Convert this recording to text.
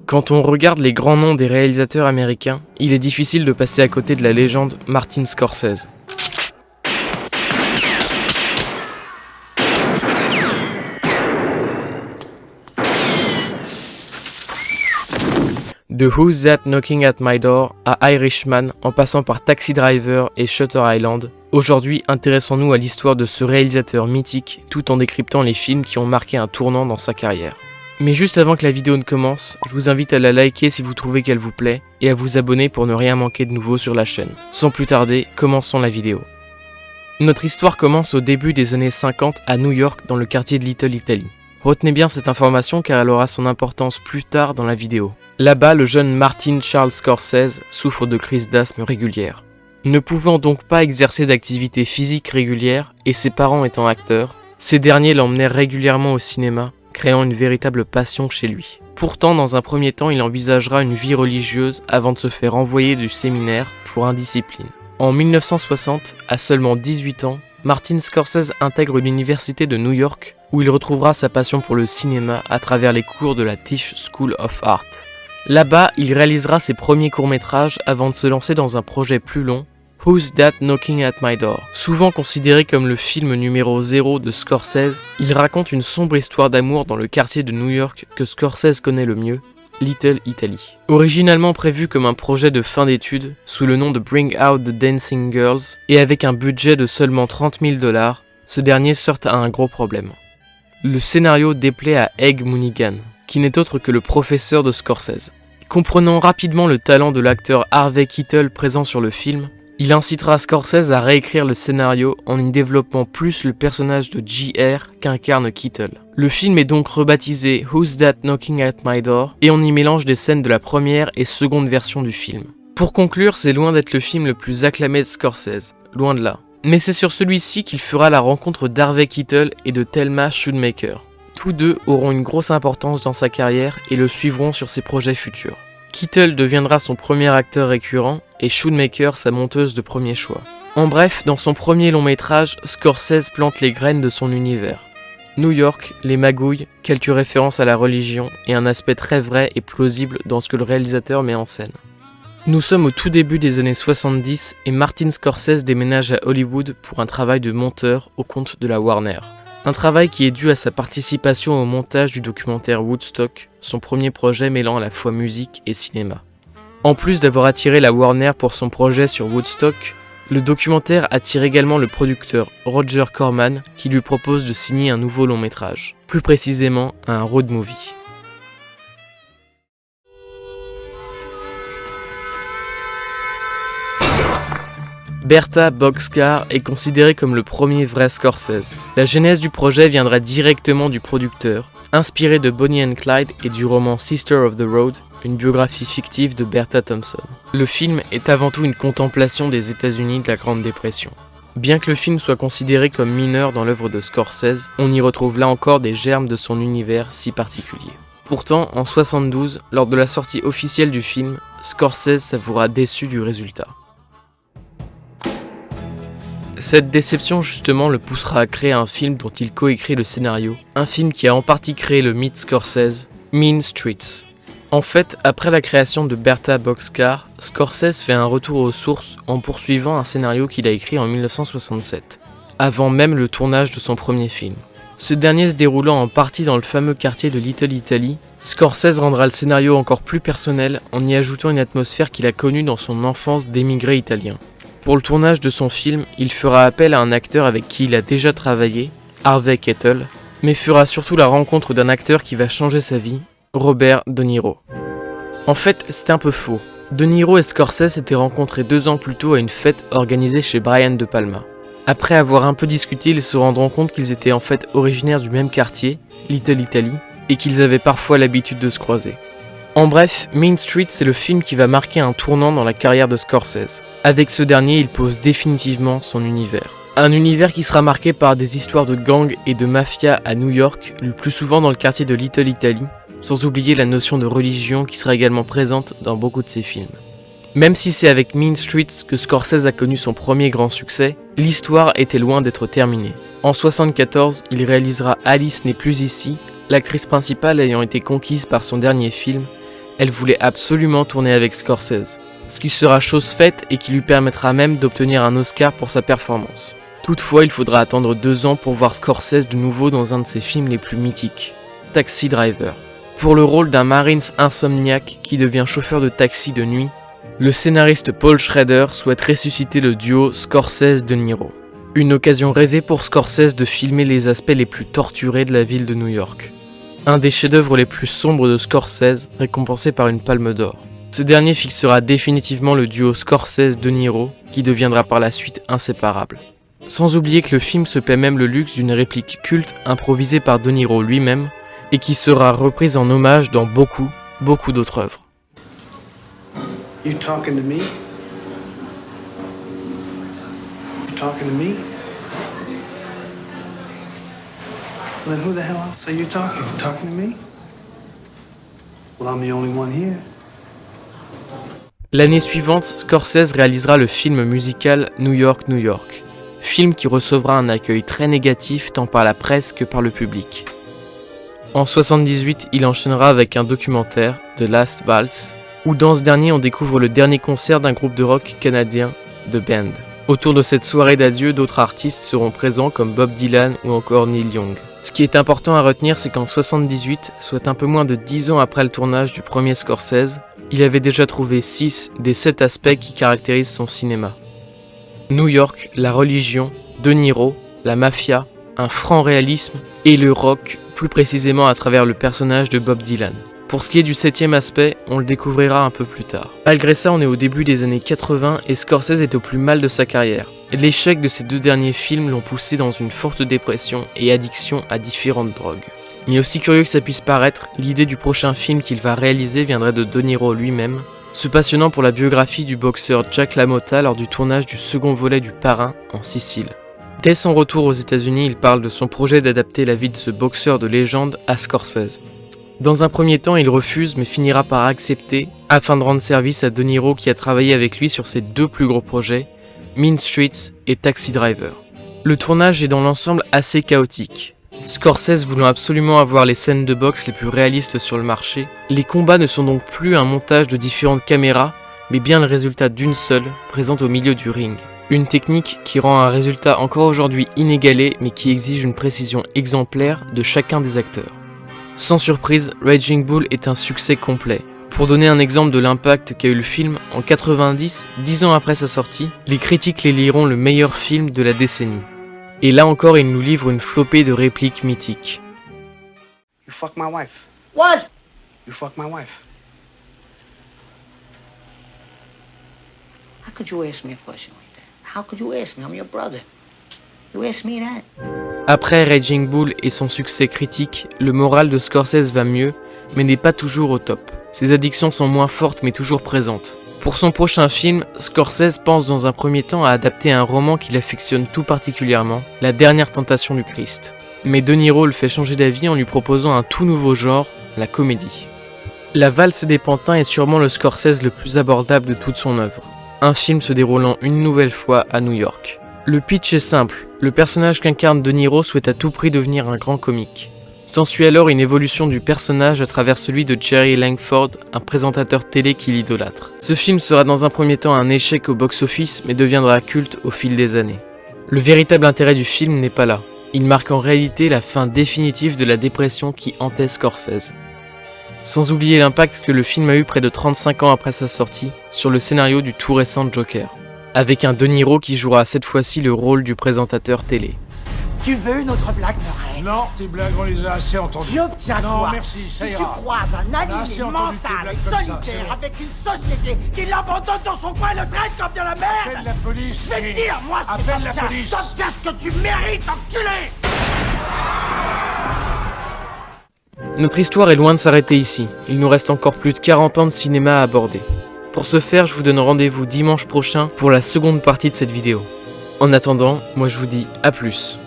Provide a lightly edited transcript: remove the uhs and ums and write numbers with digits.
Quand on regarde les grands noms des réalisateurs américains, il est difficile de passer à côté de la légende Martin Scorsese. De Who's That Knocking at My Door à Irishman, en passant par Taxi Driver et Shutter Island, aujourd'hui intéressons-nous à l'histoire de ce réalisateur mythique tout en décryptant les films qui ont marqué un tournant dans sa carrière. Mais juste avant que la vidéo ne commence, je vous invite à la liker si vous trouvez qu'elle vous plaît et à vous abonner pour ne rien manquer de nouveau sur la chaîne. Sans plus tarder, commençons la vidéo. Notre histoire commence au début des années 50 à New York dans le quartier de Little Italy. Retenez bien cette information car elle aura son importance plus tard dans la vidéo. Là-bas, le jeune Martin Charles Scorsese souffre de crises d'asthme régulières. Ne pouvant donc pas exercer d'activité physique régulière et ses parents étant acteurs, ces derniers l'emmenèrent régulièrement au cinéma, créant une véritable passion chez lui. Pourtant, dans un premier temps, il envisagera une vie religieuse avant de se faire envoyer du séminaire pour indiscipline. En 1960, à seulement 18 ans, Martin Scorsese intègre l'université de New York où il retrouvera sa passion pour le cinéma à travers les cours de la Tisch School of Art. Là-bas, il réalisera ses premiers courts-métrages avant de se lancer dans un projet plus long, Who's That Knocking at My Door. Souvent considéré comme le film numéro 0 de Scorsese, il raconte une sombre histoire d'amour dans le quartier de New York que Scorsese connaît le mieux, Little Italy. Originalement prévu comme un projet de fin d'études, sous le nom de Bring Out the Dancing Girls, et avec un budget de seulement $30,000, ce dernier sort à un gros problème. Le scénario déplaît à Eg Moonigan, qui n'est autre que le professeur de Scorsese. Comprenant rapidement le talent de l'acteur Harvey Keitel présent sur le film, il incitera Scorsese à réécrire le scénario en y développant plus le personnage de J.R. qu'incarne Keitel. Le film est donc rebaptisé Who's That Knocking at My Door et on y mélange des scènes de la première et seconde version du film. Pour conclure, c'est loin d'être le film le plus acclamé de Scorsese, loin de là. Mais c'est sur celui-ci qu'il fera la rencontre d'Harvey Keitel et de Thelma Schoonmaker. Tous deux auront une grosse importance dans sa carrière et le suivront sur ses projets futurs. Keitel deviendra son premier acteur récurrent et Schoonmaker sa monteuse de premier choix. En bref, dans son premier long métrage, Scorsese plante les graines de son univers. New York, les magouilles, quelques références à la religion et un aspect très vrai et plausible dans ce que le réalisateur met en scène. Nous sommes au tout début des années 70 et Martin Scorsese déménage à Hollywood pour un travail de monteur au compte de la Warner. Un travail qui est dû à sa participation au montage du documentaire Woodstock, son premier projet mêlant à la fois musique et cinéma. En plus d'avoir attiré la Warner pour son projet sur Woodstock, le documentaire attire également le producteur Roger Corman qui lui propose de signer un nouveau long métrage, plus précisément un road movie. Bertha Boxcar est considéré comme le premier vrai Scorsese. La genèse du projet viendra directement du producteur, inspiré de Bonnie and Clyde et du roman Sister of the Road, une biographie fictive de Bertha Thompson. Le film est avant tout une contemplation des États-Unis de la Grande Dépression. Bien que le film soit considéré comme mineur dans l'œuvre de Scorsese, on y retrouve là encore des germes de son univers si particulier. Pourtant, en 1972, lors de la sortie officielle du film, Scorsese s'avouera déçu du résultat. Cette déception justement le poussera à créer un film dont il coécrit le scénario, un film qui a en partie créé le mythe Scorsese, Mean Streets. En fait, après la création de Bertha Boxcar, Scorsese fait un retour aux sources en poursuivant un scénario qu'il a écrit en 1967, avant même le tournage de son premier film. Ce dernier se déroulant en partie dans le fameux quartier de Little Italy, Scorsese rendra le scénario encore plus personnel en y ajoutant une atmosphère qu'il a connue dans son enfance d'émigré italien. Pour le tournage de son film, il fera appel à un acteur avec qui il a déjà travaillé, Harvey Keitel, mais fera surtout la rencontre d'un acteur qui va changer sa vie, Robert De Niro. En fait, c'est un peu faux. De Niro et Scorsese s'étaient rencontrés 2 ans plus tôt à une fête organisée chez Brian De Palma. Après avoir un peu discuté, ils se rendront compte qu'ils étaient en fait originaires du même quartier, Little Italy, et qu'ils avaient parfois l'habitude de se croiser. En bref, Mean Streets c'est le film qui va marquer un tournant dans la carrière de Scorsese. Avec ce dernier, il pose définitivement son univers. Un univers qui sera marqué par des histoires de gangs et de mafia à New York, le plus souvent dans le quartier de Little Italy, sans oublier la notion de religion qui sera également présente dans beaucoup de ses films. Même si c'est avec Mean Streets que Scorsese a connu son premier grand succès, l'histoire était loin d'être terminée. En 1974, il réalisera Alice n'est plus ici, l'actrice principale ayant été conquise par son dernier film, Elle voulait absolument tourner avec Scorsese, ce qui sera chose faite et qui lui permettra même d'obtenir un Oscar pour sa performance. Toutefois, il faudra attendre 2 ans pour voir Scorsese de nouveau dans un de ses films les plus mythiques, Taxi Driver. Pour le rôle d'un Marines insomniaque qui devient chauffeur de taxi de nuit, le scénariste Paul Schrader souhaite ressusciter le duo Scorsese-De Niro. Une occasion rêvée pour Scorsese de filmer les aspects les plus torturés de la ville de New York. Un des chefs-d'œuvre les plus sombres de Scorsese, récompensé par une Palme d'Or. Ce dernier fixera définitivement le duo Scorsese-De Niro, qui deviendra par la suite inséparable. Sans oublier que le film se paie même le luxe d'une réplique culte improvisée par De Niro lui-même, et qui sera reprise en hommage dans beaucoup d'autres œuvres. You talking to me? You talking to me? Well, then who the hell else are you talking? You talking to me? Well, I'm the only one here. L'année suivante, Scorsese réalisera le film musical New York, New York. Film qui recevra un accueil très négatif tant par la presse que par le public. En 1978, il enchaînera avec un documentaire, The Last Waltz, où dans ce dernier on découvre le dernier concert d'un groupe de rock canadien, The Band. Autour de cette soirée d'adieu, d'autres artistes seront présents comme Bob Dylan ou encore Neil Young. Ce qui est important à retenir, c'est qu'en 1978, soit un peu moins de 10 ans après le tournage du premier Scorsese, il avait déjà trouvé 6 des 7 aspects qui caractérisent son cinéma. New York, la religion, De Niro, la mafia, un franc réalisme et le rock, plus précisément à travers le personnage de Bob Dylan. Pour ce qui est du 7e aspect, on le découvrira un peu plus tard. Malgré ça, on est au début des années 80 et Scorsese est au plus mal de sa carrière. L'échec de ses 2 derniers films l'ont poussé dans une forte dépression et addiction à différentes drogues. Mais aussi curieux que ça puisse paraître, l'idée du prochain film qu'il va réaliser viendrait de De Niro lui-même, se passionnant pour la biographie du boxeur Jack LaMotta lors du tournage du second volet du Parrain en Sicile. Dès son retour aux États-Unis, il parle de son projet d'adapter la vie de ce boxeur de légende à Scorsese. Dans un premier temps, il refuse mais finira par accepter afin de rendre service à De Niro qui a travaillé avec lui sur ses 2 plus gros projets, Mean Streets et Taxi Driver. Le tournage est dans l'ensemble assez chaotique. Scorsese voulant absolument avoir les scènes de boxe les plus réalistes sur le marché, les combats ne sont donc plus un montage de différentes caméras, mais bien le résultat d'une seule, présente au milieu du ring. Une technique qui rend un résultat encore aujourd'hui inégalé, mais qui exige une précision exemplaire de chacun des acteurs. Sans surprise, Raging Bull est un succès complet. Pour donner un exemple de l'impact qu'a eu le film, en 90, 10 ans après sa sortie, les critiques l'éliront le meilleur film de la décennie. Et là encore, il nous livre une flopée de répliques mythiques. You fuck my wife. What? You fuck my wife. How could you ask me a question like that? How could you ask me? I'm your brother. You ask me that? Après Raging Bull et son succès critique, le moral de Scorsese va mieux, mais n'est pas toujours au top. Ses addictions sont moins fortes mais toujours présentes. Pour son prochain film, Scorsese pense dans un premier temps à adapter un roman qu'il affectionne tout particulièrement, La Dernière Tentation du Christ. Mais De Niro le fait changer d'avis en lui proposant un tout nouveau genre, la comédie. La Valse des Pantins est sûrement le Scorsese le plus abordable de toute son œuvre. Un film se déroulant une nouvelle fois à New York. Le pitch est simple, le personnage qu'incarne De Niro souhaite à tout prix devenir un grand comique. S'ensuit alors une évolution du personnage à travers celui de Jerry Langford, un présentateur télé qui l'idolâtre. Ce film sera dans un premier temps un échec au box-office mais deviendra culte au fil des années. Le véritable intérêt du film n'est pas là. Il marque en réalité la fin définitive de la dépression qui hantait Scorsese. Sans oublier l'impact que le film a eu près de 35 ans après sa sortie sur le scénario du tout récent Joker, avec un De Niro qui jouera cette fois-ci le rôle du présentateur télé. Tu veux une autre blague, Murray? Non, tes blagues, on les a assez entendues. J'obtiens Non, quoi? merci, ça si ira. tu croises un Assez allié entendu mental tes et blagues comme ça, c'est solitaire bon. avec une société qui l'abandonne dans son coin et le traite comme de la Appelle merde, la police. je vais te dire, moi, ce que Appelle la t'obtiens, police. t'obtiens ce que tu mérites, enculé! Notre histoire est loin de s'arrêter ici. Il nous reste encore plus de 40 ans de cinéma à aborder. Pour ce faire, je vous donne rendez-vous dimanche prochain pour la seconde partie de cette vidéo. En attendant, moi je vous dis à plus.